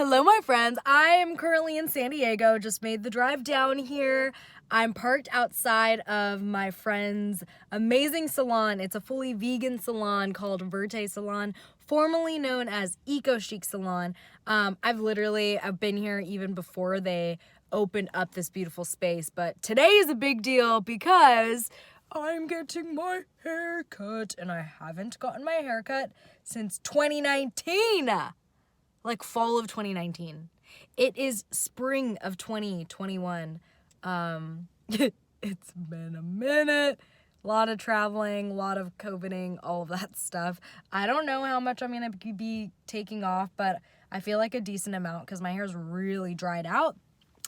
Hello, my friends. I am currently in San Diego. Just made the drive down here. I'm parked outside of my friend's amazing salon. It's a fully vegan salon called Verte Salon, formerly known as Eco Chic Salon. I've been here even before they opened up this beautiful space, but today is a big deal because I'm getting my hair cut, and I haven't gotten my hair cut since 2019. Like fall of 2019. It is spring of 2021. It's been a minute. A lot of traveling, a lot of COVIDing, all of that stuff. I don't know how much I'm gonna be taking off, but I feel like a decent amount because my hair's really dried out.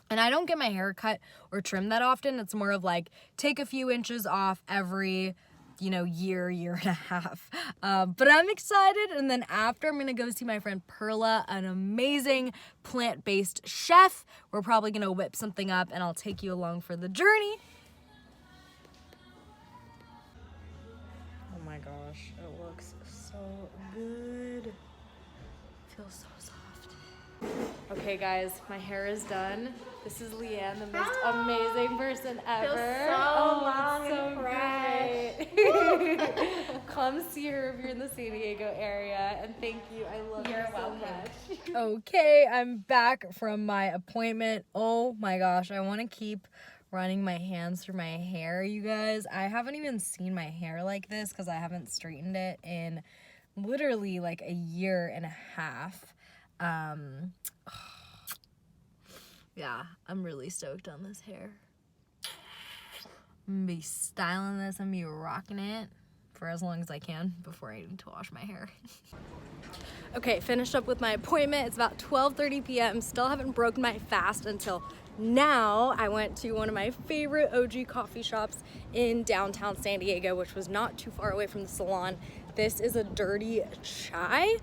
And I don't get my hair cut or trimmed that often. It's more of like take a few inches off every year and a half. But I'm excited. And then after, I'm going to go see my friend Perla, an amazing plant-based chef. We're probably going to whip something up, and I'll take you along for the journey. Oh my gosh, it looks so good. Feels so soft. Okay guys, my hair is done. This is Leanne, the most amazing person ever. Feels so long and great. Come see her if you're in the San Diego area, and thank you. I love you so much. Okay, I'm back from my appointment. Oh my gosh, I want to keep running my hands through my hair, you guys. I haven't even seen my hair like this because I haven't straightened it in literally like a year and a half. Yeah, I'm really stoked on this hair. I'm gonna be styling this, I'm gonna be rocking it for as long as I can before I need to wash my hair. Okay, finished up with my appointment. It's about 12:30 p.m. Still haven't broken my fast until now. I went to one of my favorite OG coffee shops in downtown San Diego, which was not too far away from the salon. This is a Dirty Chai.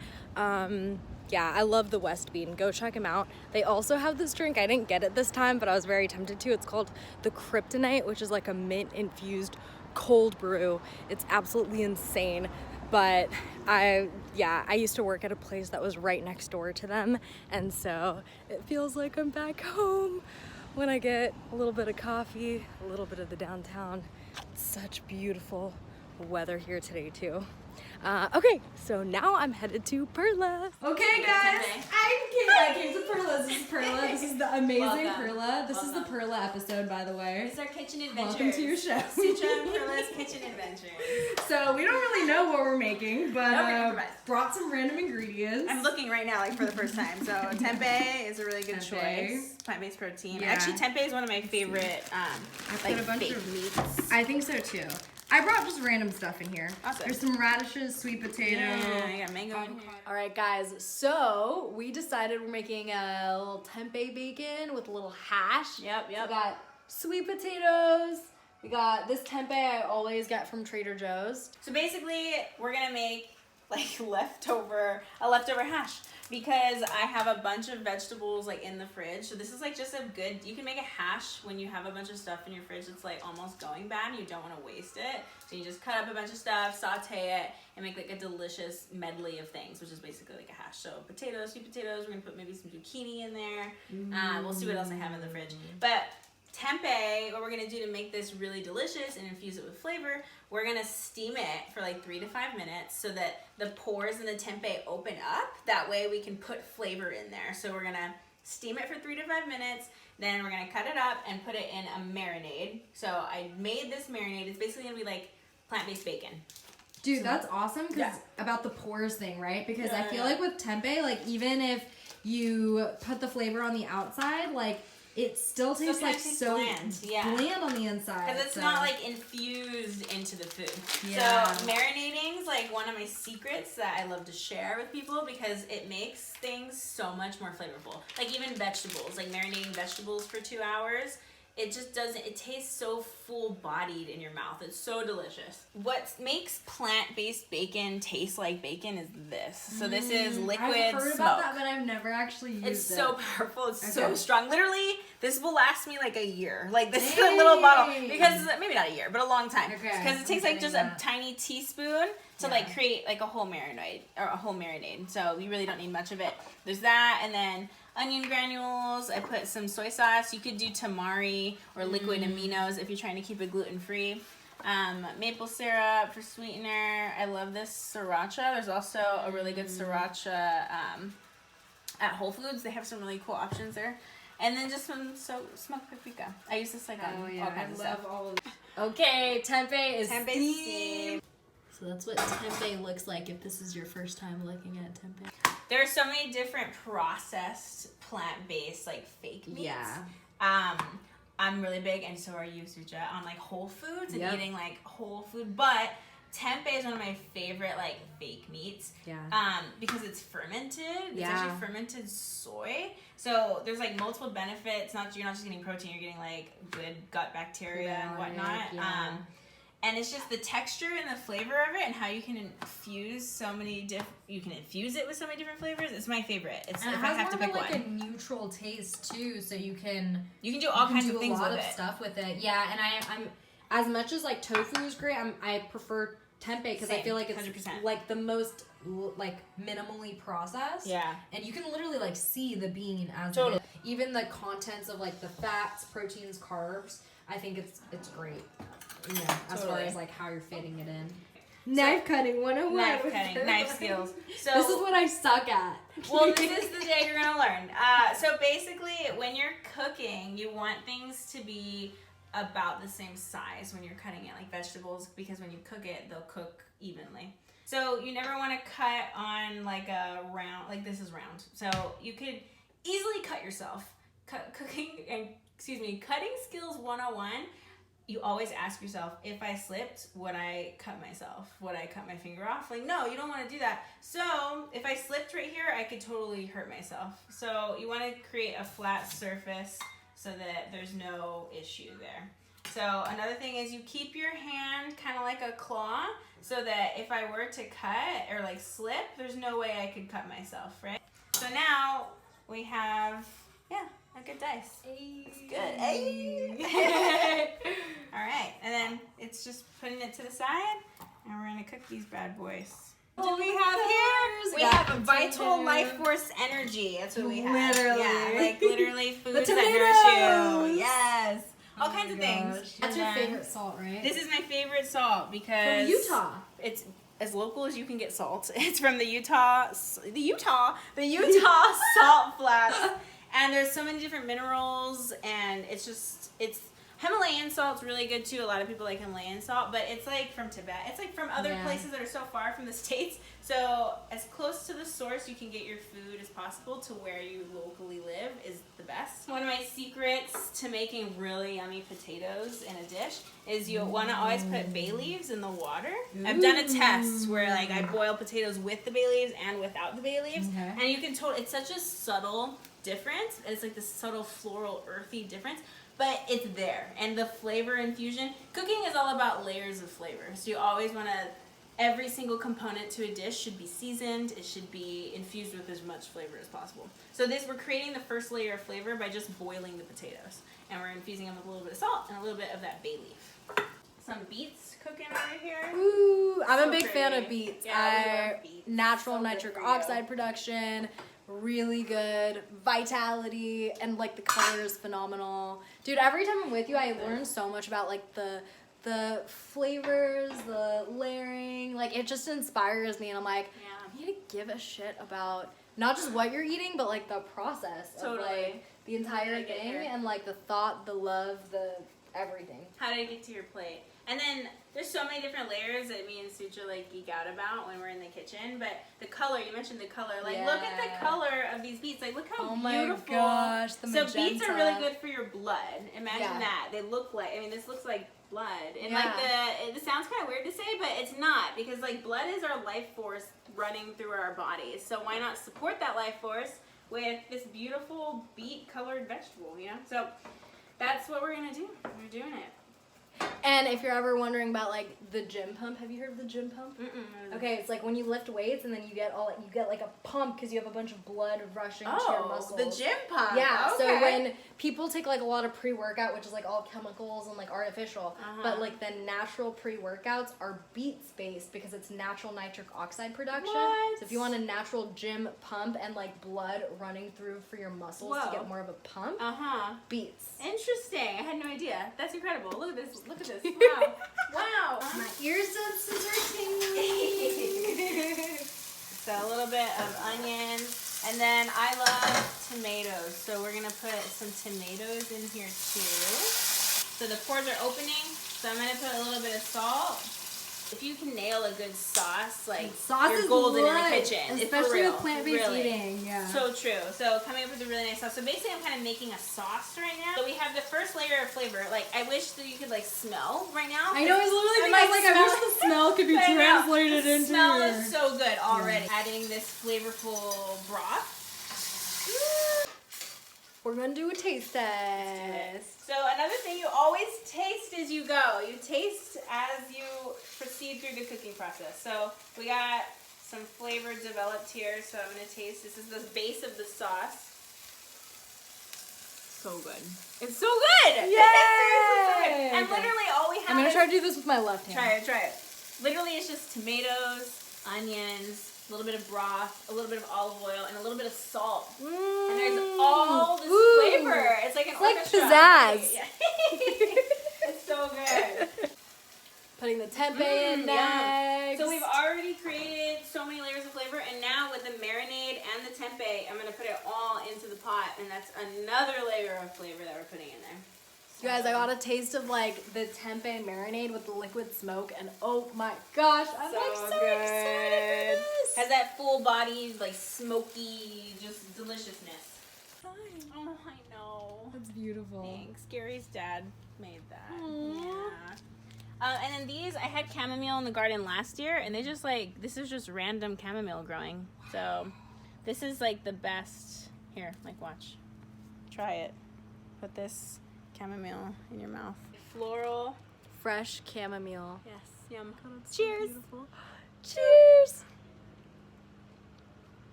Yeah, I love the West Bean. Go check them out. They also have this drink. I didn't get it this time, but I was very tempted to. It's called the Kryptonite, which is like a mint-infused cold brew. It's absolutely insane. But I used to work at a place that was right next door to them, and so it feels like I'm back home when I get a little bit of coffee, a little bit of the downtown. It's such beautiful weather here today too. Okay, so now I'm headed to Perla. Okay guys, I came to Perla. This is Perla. This is the amazing Perla. This is the Perla episode, by the way. It's our kitchen adventures. Welcome to your show. Sutra and Perla's kitchen adventures. So we don't really know what we're making, but brought some random ingredients. I'm looking right now like for the first time. So tempeh is a really good choice. Plant-based protein. Yeah. Actually, tempeh is one of my favorite a bunch of meats. I think so too. I brought just random stuff in here. Awesome. There's some radishes, sweet potato. Yeah, I got mango in here. All right, guys. So we decided we're making a little tempeh bacon with a little hash. Yep. We got sweet potatoes. We got this tempeh I always get from Trader Joe's. So basically, we're gonna make like a leftover hash because I have a bunch of vegetables like in the fridge. So this is like just you can make a hash when you have a bunch of stuff in your fridge that's like almost going bad and you don't want to waste it. So you just cut up a bunch of stuff, saute it, and make like a delicious medley of things, which is basically like a hash. So potatoes, sweet potatoes, we're gonna put maybe some zucchini in there. We'll see what else I have in the fridge. But tempeh, what we're gonna do to make this really delicious and infuse it with flavor, we're gonna steam it for like 3 to 5 minutes so that the pores in the tempeh open up. That way we can put flavor in there. So we're gonna steam it for 3 to 5 minutes, then we're gonna cut it up and put it in a marinade. So I made this marinade. It's basically gonna be like plant-based bacon. Dude, that's awesome because about the pores thing, right? Because I feel like with tempeh, like even if you put the flavor on the outside, like it still tastes like so bland on the inside. Because it's not like infused into the food. Yeah. So marinating's like one of my secrets that I love to share with people because it makes things so much more flavorful. Like even vegetables, like marinating vegetables for 2 hours, it just doesn't, it tastes so full-bodied in your mouth. It's so delicious. What makes plant-based bacon taste like bacon is this. So this is liquid I've heard smoke. about that, but I've never actually used it. It's so powerful. It's so strong. Literally, this will last me like a year. Like this is a little bottle because maybe not a year, but a long time. Because it takes like just a tiny teaspoon to like create like a whole marinade. So you really don't need much of it. There's that, and then onion granules. I put some soy sauce. You could do tamari or liquid aminos if you're trying to keep it gluten-free. Maple syrup for sweetener. I love this sriracha. There's also a really good sriracha at Whole Foods. They have some really cool options there. And then just some smoked paprika. I use this like on all kinds of stuff. All of it. Okay, tempeh is steamed. So that's what tempeh looks like if this is your first time looking at tempeh. There are so many different processed plant-based like fake meats. Yeah. I'm really big, and so are you, Suja, on like whole foods and eating like whole food. But tempeh is one of my favorite like fake meats. Yeah. Because it's fermented. It's actually fermented soy. So there's like multiple benefits. You're not just getting protein. You're getting like good gut bacteria and whatnot. Yeah. And it's just the texture and the flavor of it, and how you can infuse so many you can infuse it with so many different flavors. It's my favorite. It's and if it has I have to pick like one. a neutral taste too, so you can do all kinds of things with it. Do a lot of stuff with it. Yeah, and I'm as much as like tofu is great. I prefer tempeh because I feel like it's 100%. Like the most like minimally processed. Yeah. And you can literally like see the bean as it is. Even the contents of like the fats, proteins, carbs. I think it's great. Yeah, as far as like how you're fitting it in. Knife cutting 101. Knife skills. So this is what I suck at. Well, this is the day you're gonna learn. So basically, when you're cooking, you want things to be about the same size when you're cutting it, like vegetables, because when you cook it, they'll cook evenly. So you never want to cut on like a round, like this is round. So you could easily cut yourself. Cutting skills 101. You always ask yourself, if I slipped, would I cut myself? Would I cut my finger off? Like, no, you don't want to do that. So if I slipped right here, I could totally hurt myself. So you want to create a flat surface so that there's no issue there. So another thing is you keep your hand kind of like a claw so that if I were to cut or like slip, there's no way I could cut myself, right? So now we have, a good dice. It's good. All right, and then it's just putting it to the side, and we're gonna cook these bad boys. What do we have here? We have a vital life force energy. That's what we have. Literally. Yeah, like literally foods that nourish you. Yes. All kinds of things. That's your favorite salt, right? This is my favorite salt because from Utah. It's as local as you can get salt. It's from the Utah salt flats. And there's so many different minerals, and it's Himalayan salt's really good too. A lot of people like Himalayan salt, but it's like from Tibet. It's like from other places that are so far from the States. So as close to the source you can get your food as possible to where you locally live is the best. One of my secrets to making really yummy potatoes in a dish is you want to always put bay leaves in the water. I've done a test where like I boil potatoes with the bay leaves and without the bay leaves, and you can it's such a subtle difference. It's like this subtle floral earthy difference, but it's there. And the flavor infusion, cooking is all about layers of flavor. So you always want to, every single component to a dish should be seasoned. It should be infused with as much flavor as possible. So we're creating the first layer of flavor by just boiling the potatoes, and we're infusing them with a little bit of salt and a little bit of that bay leaf. Some beets cooking over here. Ooh, I'm a big fan of beets. Yeah, beets. Natural nitric oxide production. Really good vitality, and like the color is phenomenal, dude. Every time I'm with you, I learn so much about like the flavors, the layering. Like it just inspires me, and I'm like, I need to give a shit about not just what you're eating, but like the process of like the entire thing, and like the thought, the love, the everything. How did it get to your plate? And then there's so many different layers that me and Suja like geek out about when we're in the kitchen. But the color, you mentioned the color. Like look at the color of these beets. Like look how beautiful. Oh my gosh, the magenta. So beets are really good for your blood. Imagine that. They look like, I mean, this looks like blood. And like it sounds kind of weird to say, but it's not, because like blood is our life force running through our bodies. So why not support that life force with this beautiful beet colored vegetable, you know? So that's what we're gonna do. We're doing it. And if you're ever wondering about like the gym pump, have you heard of the gym pump? Okay, it's like when you lift weights and then you get like a pump because you have a bunch of blood rushing to your muscles. The gym pump. Yeah. Okay. So when people take like a lot of pre-workout, which is like all chemicals and like artificial, but like the natural pre-workouts are beets based because it's natural nitric oxide production. What? So if you want a natural gym pump and like blood running through for your muscles to get more of a pump, beets. Interesting. I had no idea. That's incredible. Look at this. Look at this. Wow. Wow. My ears are tingling. So a little bit of onions, and then I love tomatoes. So we're gonna put some tomatoes in here too. So the pores are opening. So I'm gonna put a little bit of salt. If you can nail a good sauce, like sauce you're is golden in the life, kitchen. especially it's for real, with plant-based really. eating. Yeah. So true. So coming up with a really nice sauce. So basically, I'm kind of making a sauce right now. So we have the first layer of flavor. Like I wish that you could like smell right now. I know, it's literally like I wish the smell could be translated into. The smell is so good already. Yeah. Adding this flavorful broth. We're gonna do a taste test. So another thing, you always taste as you go. You taste as you proceed through the cooking process. So we got some flavor developed here. So I'm gonna taste. This is the base of the sauce. So good. It's so good. Yay! And literally all we have. I'm gonna try to do this with my left hand. Try it. Literally, it's just tomatoes, onions, a little bit of broth, a little bit of olive oil, and a little bit of salt. And there's all this flavor. It's like an orchestra. Pizzazz. Yeah. It's so good. Putting the tempeh in next. So we've already created so many layers of flavor, and now with the marinade and the tempeh, I'm gonna put it all into the pot, and that's another layer of flavor that we're putting in there. You guys, I got a taste of like the tempeh marinade with the liquid smoke, and oh my gosh, I'm so excited for this. Has that full body, like smoky, just deliciousness. Fine. Oh, I know. That's beautiful. Thanks. Gary's dad made that. Aww. Yeah. And then these, I had chamomile in the garden last year, and they just like, this is just random chamomile growing. So this is like the best. Here, like watch. Try it. Put this chamomile in your mouth. Floral. Fresh chamomile. Yes. Yum. God, cheers. So cheers.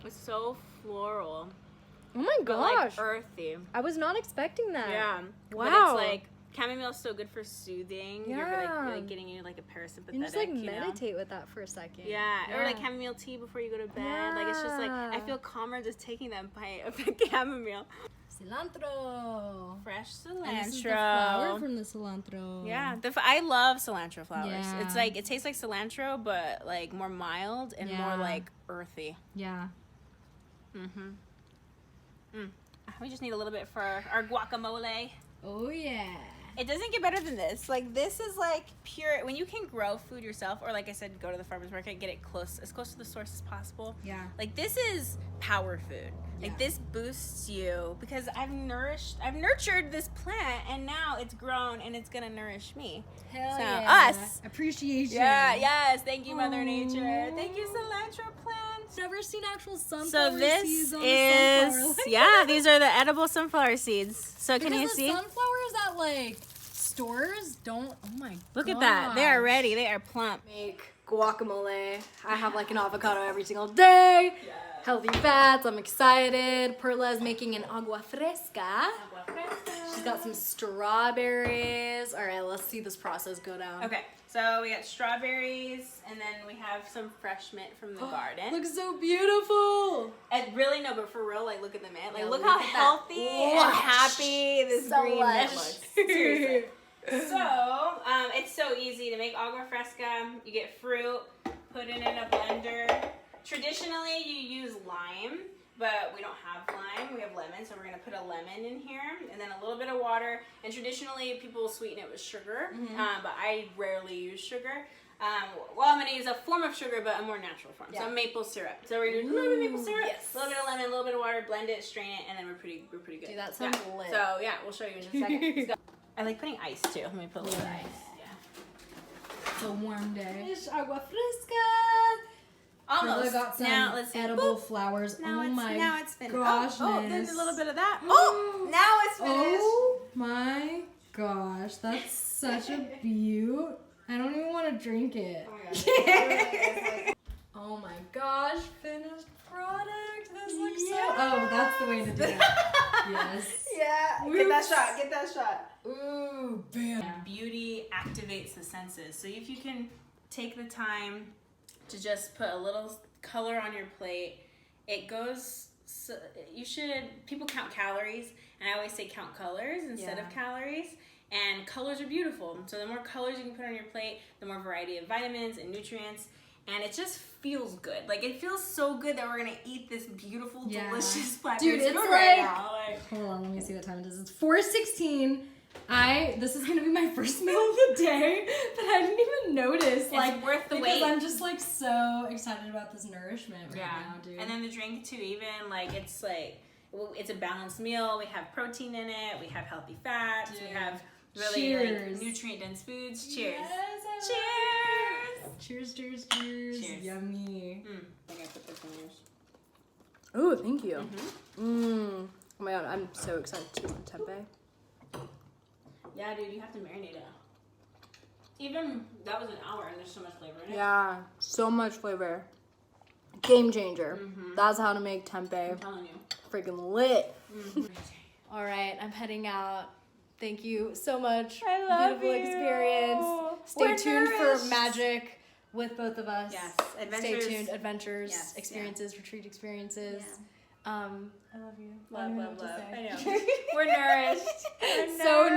It's so floral. Oh my gosh. But like earthy. I was not expecting that. Yeah. Wow. But it's like chamomile is so good for soothing. Yeah. You're like getting you like a parasympathetic. You just like meditate with that for a second. Yeah. Or like chamomile tea before you go to bed. Yeah. Like it's just like I feel calmer just taking that bite of the chamomile. Cilantro. Fresh cilantro. And this is the flower from the cilantro. Yeah, I love cilantro flowers. Yeah. It's like, it tastes like cilantro, but like more mild and more like earthy. Yeah. We just need a little bit for our guacamole. Oh yeah. It doesn't get better than this. Like this is like pure, when you can grow food yourself, or like I said, go to the farmer's market, get it as close to the source as possible. Yeah. Like this is power food. Like this boosts you because I've nurtured this plant, and now it's grown and it's gonna nourish me. Hell so, yeah. us. Appreciation. Yeah, yes. Thank you, Mother Nature. Thank you, cilantro plants. Never seen actual sunflower So this seeds on is, a sunflower. yeah, these are the edible sunflower seeds. So can you see? Because the sunflowers at like stores don't, oh my god. Look at that. They are ready. They are plump. Make guacamole. I have like an avocado every single day. Yeah. Healthy fats. I'm excited. Perla is making an agua fresca. She's got some strawberries. All right, let's see this process go down. Okay, so we got strawberries, and then we have some fresh mint from the garden. Looks so beautiful. And really, no, but for real, like look at the mint. Like Yeah, look look how at that healthy and happy this So green lush. mint looks. Seriously. So, it's so easy to make agua fresca. You get fruit, put it in a blender. Traditionally, you use lime, but we don't have lime. We have lemon, so we're going to put a lemon in here, and then a little bit of water. And traditionally, people sweeten it with sugar, but I rarely use sugar. Well, I'm going to use a form of sugar, but a more natural form. So maple syrup. So we're going to do a little bit of maple syrup, a little bit of lemon, a little bit of water, blend it, strain it, and then we're pretty good. Dude, that sounds lit. So yeah, we'll show you in just a second. Let's go. I like putting ice too. Let me put a little bit of ice. Yeah. It's a warm day. It's agua fresca. Almost. Got some now let's see. edible flowers. Now Now it's finished. Gosh, oh, there's a little bit of that. Oh, now it's finished. Oh my gosh, that's such a beaut. I don't even want to drink it. Oh my gosh, finished product. This looks so... Oh, that's the way to do it. Yes. Yeah. Oops. Get that shot. Get that shot. Ooh, bam. Beauty activates the senses. So if you can take the time to just put a little color on your plate, it goes... So people count calories, and I always say count colors instead of calories. And colors are beautiful. So the more colors you can put on your plate, the more variety of vitamins and nutrients. And it just feels good. Like, it feels so good that we're gonna eat this beautiful, delicious blackberry Dude, it's smoothie like, now. hold on, let me see what time it is. It's 4:16. This is gonna be my first meal of the day, but I didn't even notice. It's worth the wait. Because I'm just like so excited about this nourishment right now, dude. And then the drink too, even it's a balanced meal. We have protein in it. We have healthy fats. Dude. We have really like nutrient dense foods. Cheers. Yes, cheers. Cheers. Yummy. I gotta put this on yours. Oh, thank you. Oh my god, I'm so excited to eat tempeh. Yeah, dude, you have to marinate it. Even that was an hour and there's so much flavor in it. Yeah, so much flavor. Game changer. That's how to make tempeh. I'm telling you. Freaking lit. All right, I'm heading out. Thank you so much. I love Beautiful you. experience. Stay tuned for magic with both of us. Yes, adventures. Stay tuned. Adventures, Yes, experiences, retreat experiences. Yeah. I love you. Love. I don't know what to say. I know. We're nourished. So